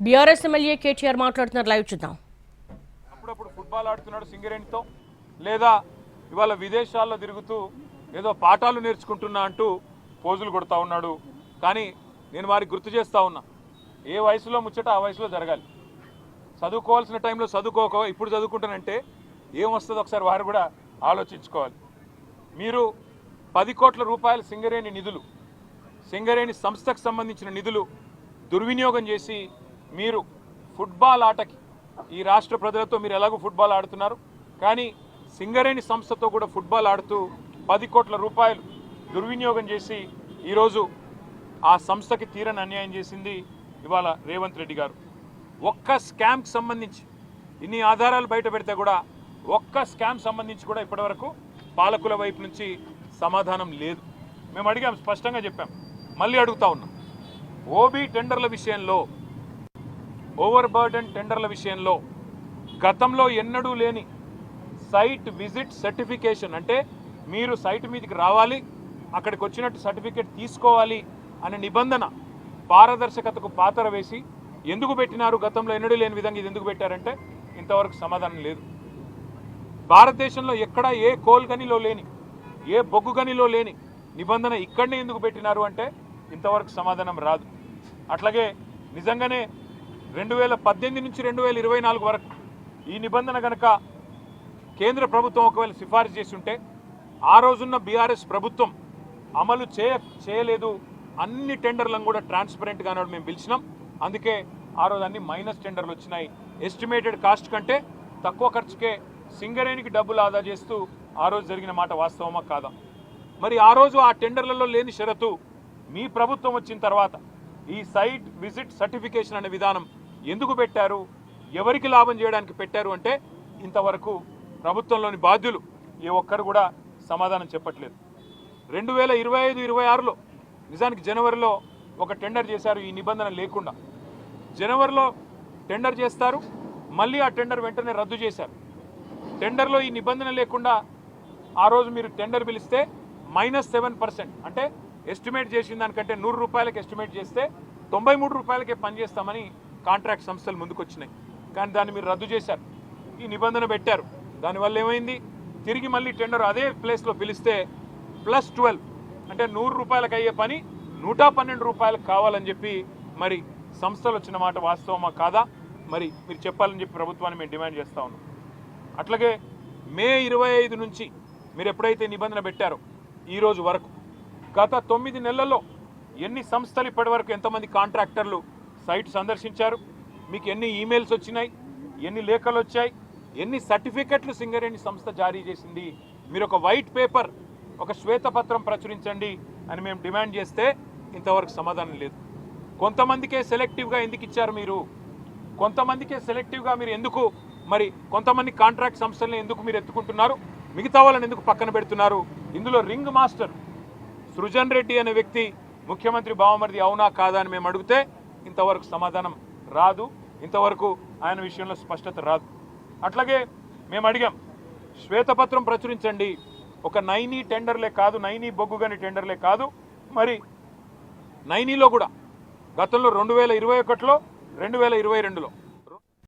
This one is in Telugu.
బీఆర్ఎస్ ఎమ్మెల్యే కేటీఆర్ మాట్లాడుతున్నారు. లైవ్ చూద్దాం. అప్పుడప్పుడు ఫుట్బాల్ ఆడుతున్నాడు సింగరేణితో, లేదా ఇవాళ విదేశాల్లో తిరుగుతూ ఏదో పాఠాలు నేర్చుకుంటున్నా అంటూ పోజులు కొడతా ఉన్నాడు. కానీ నేను వారికి గుర్తు చేస్తూ ఉన్నా, ఏ వయసులో ముచ్చట ఆ వయసులో జరగాలి. చదువుకోవాల్సిన టైంలో చదువుకోక ఇప్పుడు చదువుకుంటానంటే ఏం వస్తుందో ఒకసారి వారు కూడా ఆలోచించుకోవాలి. మీరు 10 కోట్ల రూపాయల సింగరేణి నిధులు, సింగరేణి సంస్థకు సంబంధించిన నిధులు దుర్వినియోగం చేసి మీరు ఫుట్బాల్ ఆటకి ఈ రాష్ట్ర ప్రజలతో మీరు ఎలాగో ఫుట్బాల్ ఆడుతున్నారు, కానీ సింగరేణి సంస్థతో కూడా ఫుట్బాల్ ఆడుతూ 10 కోట్ల రూపాయలు దుర్వినియోగం చేసి ఈరోజు ఆ సంస్థకి తీరని అన్యాయం చేసింది ఇవాళ రేవంత్ రెడ్డి గారు. ఒక్క స్కామ్కి సంబంధించి ఇన్ని ఆధారాలు బయట పెడితే కూడా ఒక్క స్కామ్ సంబంధించి కూడా ఇప్పటివరకు పాలకుల వైపు నుంచి సమాధానం లేదు. మేము అడిగాం, స్పష్టంగా చెప్పాం, మళ్ళీ అడుగుతా ఉన్నాం. ఓబీ టెండర్ల విషయంలో, ఓవర్ బర్డెన్ టెండర్ల విషయంలో గతంలో ఎన్నడూ లేని సైట్ విజిట్ సర్టిఫికేషన్, అంటే మీరు సైట్ మీదకి రావాలి, అక్కడికి వచ్చినట్టు సర్టిఫికేట్ తీసుకోవాలి అనే నిబంధన పారదర్శకతకు పాతర వేసి ఎందుకు పెట్టినారు? గతంలో ఎన్నడూ లేని విధంగా ఇది ఎందుకు పెట్టారంటే ఇంతవరకు సమాధానం లేదు. భారతదేశంలో ఎక్కడ ఏ కోల్ గనిలో లేని, ఏ బొగ్గు గనిలో లేని నిబంధన ఇక్కడనే ఎందుకు పెట్టినారు అంటే ఇంతవరకు సమాధానం రాదు. అట్లాగే నిజంగానే 2018 నుంచి 2024 వరకు ఈ నిబంధన కనుక కేంద్ర ప్రభుత్వం ఒకవేళ సిఫారసు చేసి ఉంటే ఆ రోజున్న బీఆర్ఎస్ ప్రభుత్వం అమలు చేయలేదు. అన్ని టెండర్లను కూడా ట్రాన్స్పరెంట్గా అన్నాడు మేము పిలిచినాం. అందుకే ఆ రోజు అన్ని మైనస్ టెండర్లు వచ్చినాయి. ఎస్టిమేటెడ్ కాస్ట్ కంటే తక్కువ ఖర్చుకే సింగరేణికి డబ్బులు ఆదా చేస్తూ ఆ రోజు జరిగిన మాట వాస్తవమా కాదా? మరి ఆ రోజు ఆ టెండర్లలో లేని షరతు మీ ప్రభుత్వం వచ్చిన తర్వాత ఈ సైట్ విజిట్ సర్టిఫికేషన్ అనే విధానం ఎందుకు పెట్టారు, ఎవరికి లాభం చేయడానికి పెట్టారు అంటే ఇంతవరకు ప్రభుత్వంలోని బాధ్యులు ఏ ఒక్కరు కూడా సమాధానం చెప్పట్లేదు. 2025-26లో నిజానికి జనవరిలో ఒక టెండర్ చేశారు ఈ నిబంధన లేకుండా. జనవరిలో టెండర్ చేస్తారు, మళ్ళీ ఆ టెండర్ వెంటనే రద్దు చేశారు. టెండర్లో ఈ నిబంధన లేకుండా ఆ రోజు మీరు టెండర్ పిలిస్తే -7%, అంటే ఎస్టిమేట్ చేసిన దానికంటే 100 రూపాయలకి ఎస్టిమేట్ చేస్తే 93 రూపాయలకే పనిచేస్తామని కాంట్రాక్ట్ సంస్థలు ముందుకొచ్చినాయి. కానీ దాన్ని మీరు రద్దు చేశారు, ఈ నిబంధన పెట్టారు. దానివల్ల ఏమైంది? తిరిగి మళ్ళీ టెండర్ అదే ప్లేస్లో పిలిస్తే +12, అంటే 100 రూపాయలకు అయ్యే పని 112 రూపాయలకు కావాలని చెప్పి మరి సంస్థలు వచ్చిన మాట వాస్తవమా కాదా? మరి మీరు చెప్పాలని చెప్పి ప్రభుత్వాన్ని మేము డిమాండ్ చేస్తూ ఉన్నాం. అట్లాగే మే 25 నుంచి మీరు ఎప్పుడైతే నిబంధన పెట్టారో ఈ రోజు వరకు గత 9 నెలల్లో ఎన్ని సంస్థలు ఇప్పటి వరకు ఎంతమంది కాంట్రాక్టర్లు సైట్ సందర్శించారు, మీకు ఎన్ని ఈమెయిల్స్ వచ్చినాయి, ఎన్ని లేఖలు వచ్చాయి, ఎన్ని సర్టిఫికెట్లు సింగరేణి సంస్థ జారీ చేసింది? మీరు ఒక వైట్ పేపర్, ఒక శ్వేతపత్రం ప్రచురించండి అని మేము డిమాండ్ చేస్తే ఇంతవరకు సమాధానం లేదు. కొంతమందికే సెలెక్టివ్గా ఎందుకు ఇచ్చారు మీరు? కొంతమందికే సెలెక్టివ్గా మీరు ఎందుకు మరి కొంతమంది కాంట్రాక్ట్ సంస్థలను ఎందుకు మీరు ఎత్తుకుంటున్నారు? మిగతా వాళ్ళని ఎందుకు పక్కన పెడుతున్నారు? ఇందులో రింగ్ మాస్టర్ సృజన్ రెడ్డి అనే వ్యక్తి ముఖ్యమంత్రి బావమరిది అవునా కాదా అని మేము అడిగితే ఇంతవరకు సమాధానం రాదు. ఇంతవరకు ఆయన విషయంలో స్పష్టత రాదు. అట్లాగే మేము అడిగాం, శ్వేతపత్రం ప్రచురించండి. ఒక నైనీ టెండర్లే కాదు, నైనీ బొగ్గుగని టెండర్లే కాదు, మరి నైనీలో కూడా గతంలో 2021లో 2022లో